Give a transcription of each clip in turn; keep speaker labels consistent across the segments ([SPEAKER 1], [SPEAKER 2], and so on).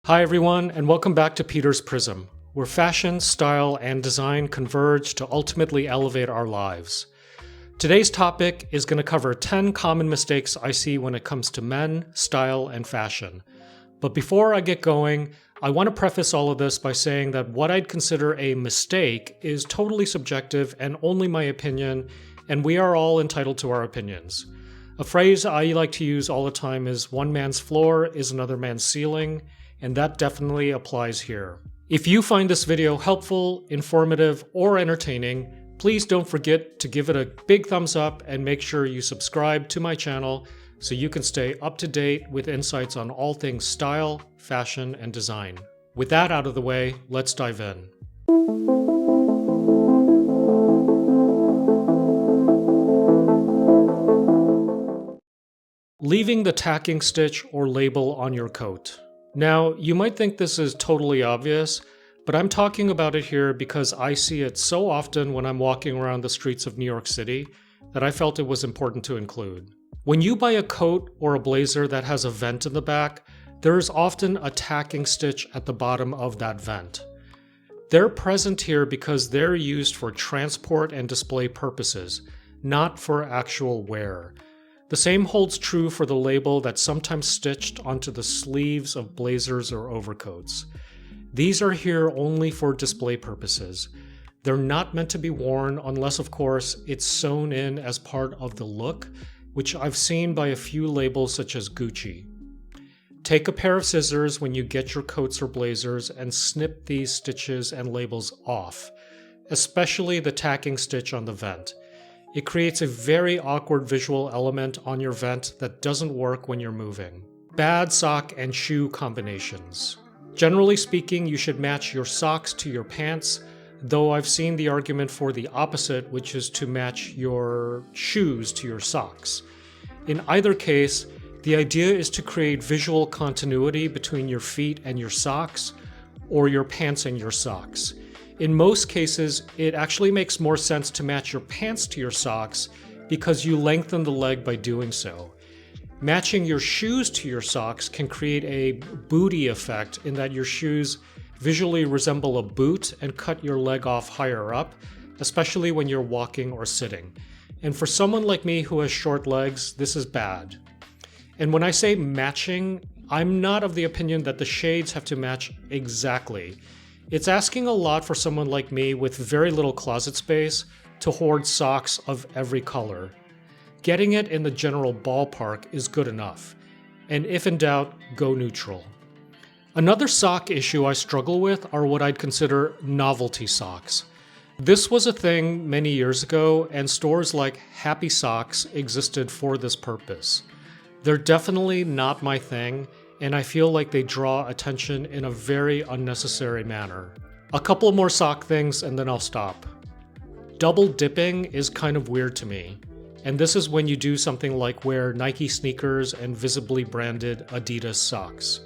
[SPEAKER 1] Hi everyone, and welcome back to Peter's Prism, where fashion, style, and design converge to ultimately elevate our lives. Today's topic is going to cover 10 common mistakes I see when it comes to men, style, and fashion. But before I get going, I want to preface all of this by saying that what I'd consider a mistake is totally subjective and only my opinion, and we are all entitled to our opinions. A phrase I like to use all the time is one man's floor is another man's ceiling, and that definitely applies here. If you find this video helpful, informative, or entertaining, please don't forget to give it a big thumbs up and make sure you subscribe to my channel so you can stay up to date with insights on all things style, fashion, and design. With that out of the way, let's dive in. Leaving the tacking stitch or label on your coat. Now, you might think this is totally obvious, but I'm talking about it here because I see it so often when I'm walking around the streets of New York City that I felt it was important to include. When you buy a coat or a blazer that has a vent in the back, there is often a tacking stitch at the bottom of that vent. They're present here because they're used for transport and display purposes, not for actual wear. The same holds true for the label that's sometimes stitched onto the sleeves of blazers or overcoats. These are here only for display purposes. They're not meant to be worn unless, of course, it's sewn in as part of the look, which I've seen by a few labels such as Gucci. Take a pair of scissors when you get your coats or blazers and snip these stitches and labels off, especially the tacking stitch on the vent. It creates a very awkward visual element on your vent that doesn't work when you're moving. Bad sock and shoe combinations. Generally speaking, you should match your socks to your pants, though I've seen the argument for the opposite, which is to match your shoes to your socks. In either case, the idea is to create visual continuity between your feet and your socks, or your pants and your socks. In most cases, it actually makes more sense to match your pants to your socks because you lengthen the leg by doing so. Matching your shoes to your socks can create a booty effect in that your shoes visually resemble a boot and cut your leg off higher up, especially when you're walking or sitting. And for someone like me who has short legs, this is bad. And when I say matching, I'm not of the opinion that the shades have to match exactly. It's asking a lot for someone like me with very little closet space to hoard socks of every color. Getting it in the general ballpark is good enough, and if in doubt, go neutral. Another sock issue I struggle with are what I'd consider novelty socks. This was a thing many years ago, and stores like Happy Socks existed for this purpose. They're definitely not my thing, and I feel like they draw attention in a very unnecessary manner. A couple more sock things and then I'll stop. Double dipping is kind of weird to me, and this is when you do something like wear Nike sneakers and visibly branded Adidas socks.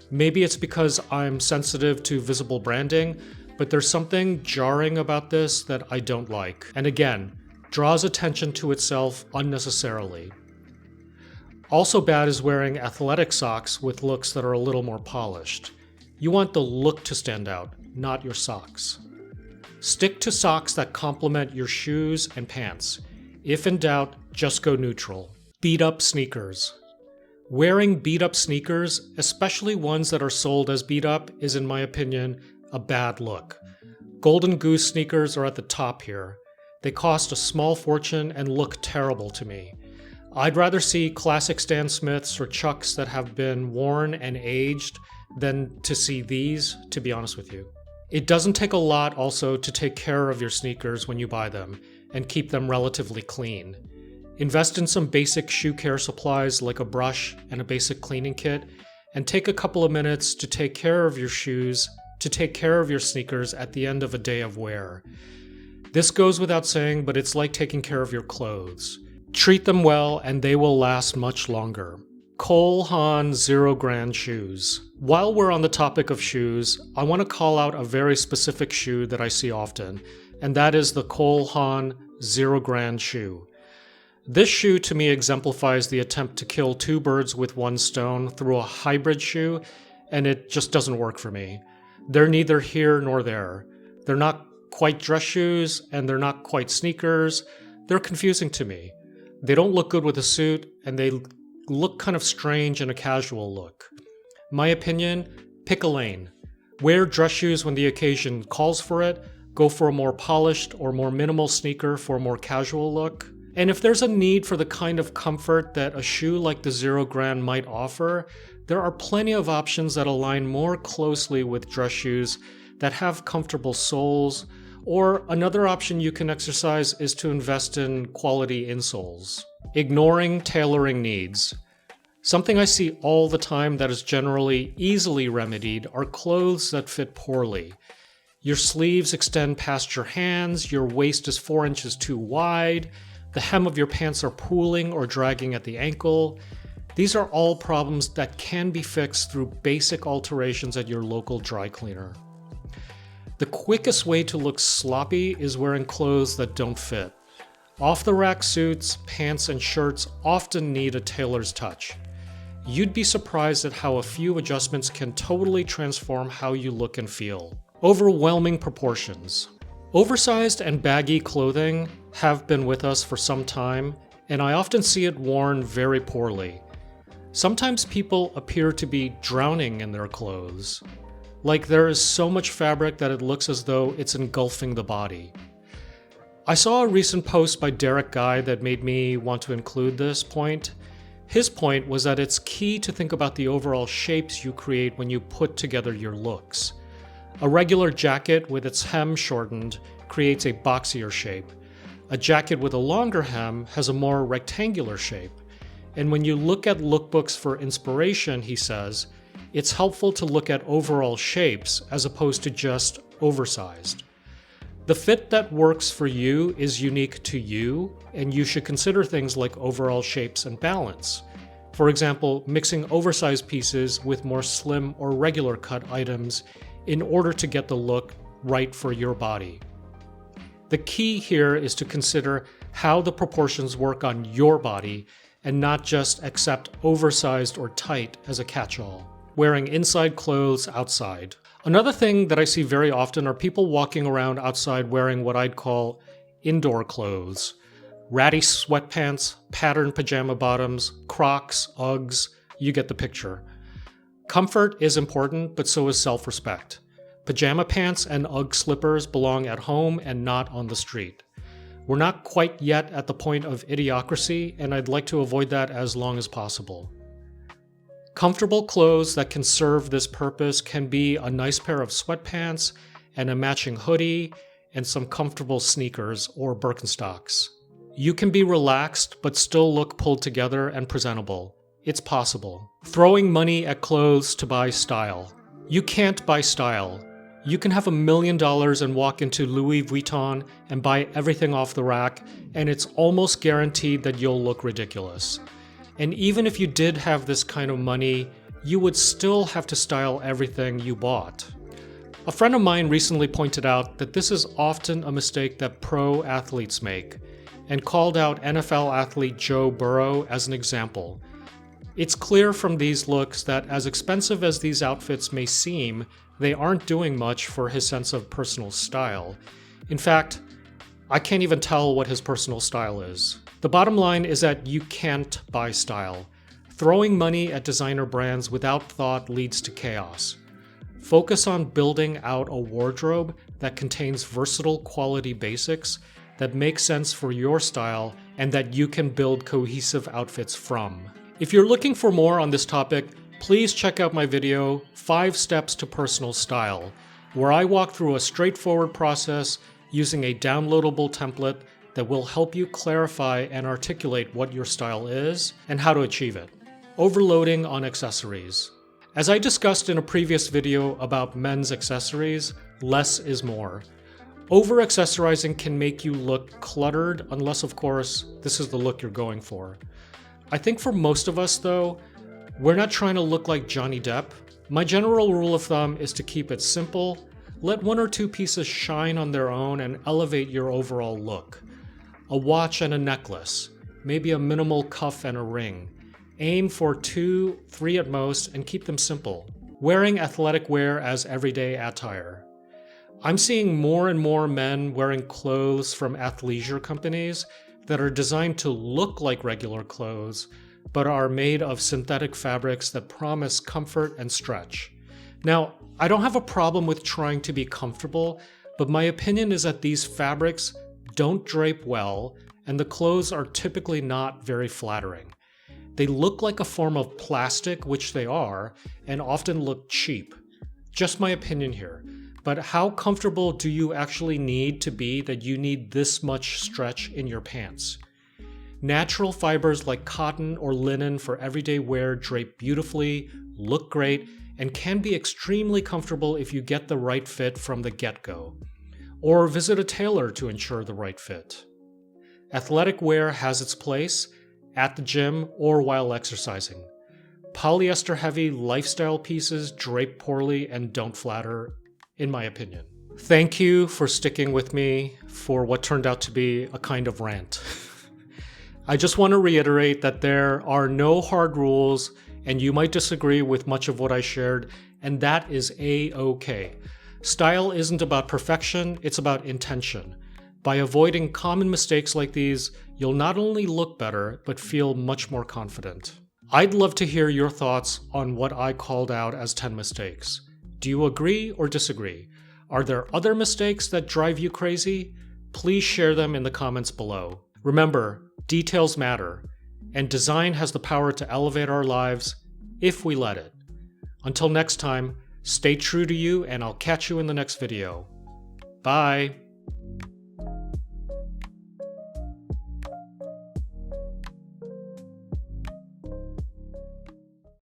[SPEAKER 1] Maybe it's because I'm sensitive to visible branding, but there's something jarring about this that I don't like, and again, draws attention to itself unnecessarily. Also bad is wearing athletic socks with looks that are a little more polished. You want the look to stand out, not your socks. Stick to socks that complement your shoes and pants. If in doubt, just go neutral. Beat up sneakers. Wearing beat up sneakers, especially ones that are sold as beat up, is in my opinion a bad look. Golden Goose sneakers are at the top here. They cost a small fortune and look terrible to me. I'd rather see classic Stan Smiths or Chucks that have been worn and aged than to see these, to be honest with you. It doesn't take a lot also to take care of your sneakers when you buy them and keep them relatively clean. Invest in some basic shoe care supplies like a brush and a basic cleaning kit, and take a couple of minutes to take care of your shoes, to take care of your sneakers at the end of a day of wear. This goes without saying, but it's like taking care of your clothes. Treat them well and they will last much longer. Haan ZERØGRAND shoes. While we're on the topic of shoes, I want to call out a very specific shoe that I see often, and that is the Haan ZERØGRAND shoe. This shoe to me exemplifies the attempt to kill two birds with one stone through a hybrid shoe and it just doesn't work for me. They're neither here nor there. They're not quite dress shoes, and they're not quite sneakers. They're confusing to me. They don't look good with a suit, and they look kind of strange in a casual look. My opinion, pick a lane. Wear dress shoes when the occasion calls for it. Go for a more polished or more minimal sneaker for a more casual look. And if there's a need for the kind of comfort that a shoe like the ZERØGRAND might offer, there are plenty of options that align more closely with dress shoes that have comfortable soles. Or another option you can exercise is to invest in quality insoles. Ignoring tailoring needs. Something I see all the time that is generally easily remedied are clothes that fit poorly. Your sleeves extend past your hands, your waist is 4 inches too wide, the hem of your pants are pooling or dragging at the ankle. These are all problems that can be fixed through basic alterations at your local dry cleaner. The quickest way to look sloppy is wearing clothes that don't fit. Off-the-rack suits, pants, and shirts often need a tailor's touch. You'd be surprised at how a few adjustments can totally transform how you look and feel. Overwhelming proportions. Oversized and baggy clothing have been with us for some time, and I often see it worn very poorly. Sometimes people appear to be drowning in their clothes. Like there is so much fabric that it looks as though it's engulfing the body. I saw a recent post by Derek Guy that made me want to include this point. His point was that it's key to think about the overall shapes you create when you put together your looks. A regular jacket with its hem shortened creates a boxier shape. A jacket with a longer hem has a more rectangular shape. And when you look at lookbooks for inspiration, he says, it's helpful to look at overall shapes as opposed to just oversized. The fit that works for you is unique to you, and you should consider things like overall shapes and balance. For example, mixing oversized pieces with more slim or regular cut items in order to get the look right for your body. The key here is to consider how the proportions work on your body and not just accept oversized or tight as a catch-all. Wearing inside clothes outside. Another thing that I see very often are people walking around outside wearing what I'd call indoor clothes. Ratty sweatpants, patterned pajama bottoms, Crocs, Uggs, you get the picture. Comfort is important, but so is self-respect. Pajama pants and Ugg slippers belong at home and not on the street. We're not quite yet at the point of idiocracy, and I'd like to avoid that as long as possible. Comfortable clothes that can serve this purpose can be a nice pair of sweatpants and a matching hoodie and some comfortable sneakers or Birkenstocks. You can be relaxed but still look pulled together and presentable. It's possible. Throwing money at clothes to buy style. You can't buy style. You can have $1 million and walk into Louis Vuitton and buy everything off the rack, and it's almost guaranteed that you'll look ridiculous. And even if you did have this kind of money, you would still have to style everything you bought. A friend of mine recently pointed out that this is often a mistake that pro athletes make, and called out NFL athlete Joe Burrow as an example. It's clear from these looks that as expensive as these outfits may seem, they aren't doing much for his sense of personal style. In fact, I can't even tell what his personal style is. The bottom line is that you can't buy style. Throwing money at designer brands without thought leads to chaos. Focus on building out a wardrobe that contains versatile quality basics that make sense for your style and that you can build cohesive outfits from. If you're looking for more on this topic, please check out my video, 5 Steps to Personal Style, where I walk through a straightforward process using a downloadable template that will help you clarify and articulate what your style is and how to achieve it. Overloading on accessories. As I discussed in a previous video about men's accessories, less is more. Over-accessorizing can make you look cluttered, unless of course, this is the look you're going for. I think for most of us though, we're not trying to look like Johnny Depp. My general rule of thumb is to keep it simple, let 1 or 2 pieces shine on their own and elevate your overall look. A watch and a necklace, maybe a minimal cuff and a ring. Aim for 2, 3 at most, and keep them simple. wearing athletic wear as everyday attire. I'm seeing more and more men wearing clothes from athleisure companies that are designed to look like regular clothes, but are made of synthetic fabrics that promise comfort and stretch. Now, I don't have a problem with trying to be comfortable, but my opinion is that these fabrics don't drape well, and the clothes are typically not very flattering. They look like a form of plastic, which they are, and often look cheap. Just my opinion here. But how comfortable do you actually need to be that you need this much stretch in your pants? Natural fibers like cotton or linen for everyday wear drape beautifully, look great, and can be extremely comfortable if you get the right fit from the get-go. Or visit a tailor to ensure the right fit. Athletic wear has its place at the gym or while exercising. Polyester-heavy lifestyle pieces drape poorly and don't flatter, in my opinion. Thank you for sticking with me for what turned out to be a kind of rant. I just want to reiterate that there are no hard rules, and you might disagree with much of what I shared, and that is a-okay. Style isn't about perfection, it's about intention. By avoiding common mistakes like these, you'll not only look better, but feel much more confident. I'd love to hear your thoughts on what I called out as 10 mistakes. Do you agree or disagree? Are there other mistakes that drive you crazy? Please share them in the comments below. Remember, details matter, and design has the power to elevate our lives if we let it. Until next time, stay true to you, and I'll catch you in the next video. Bye!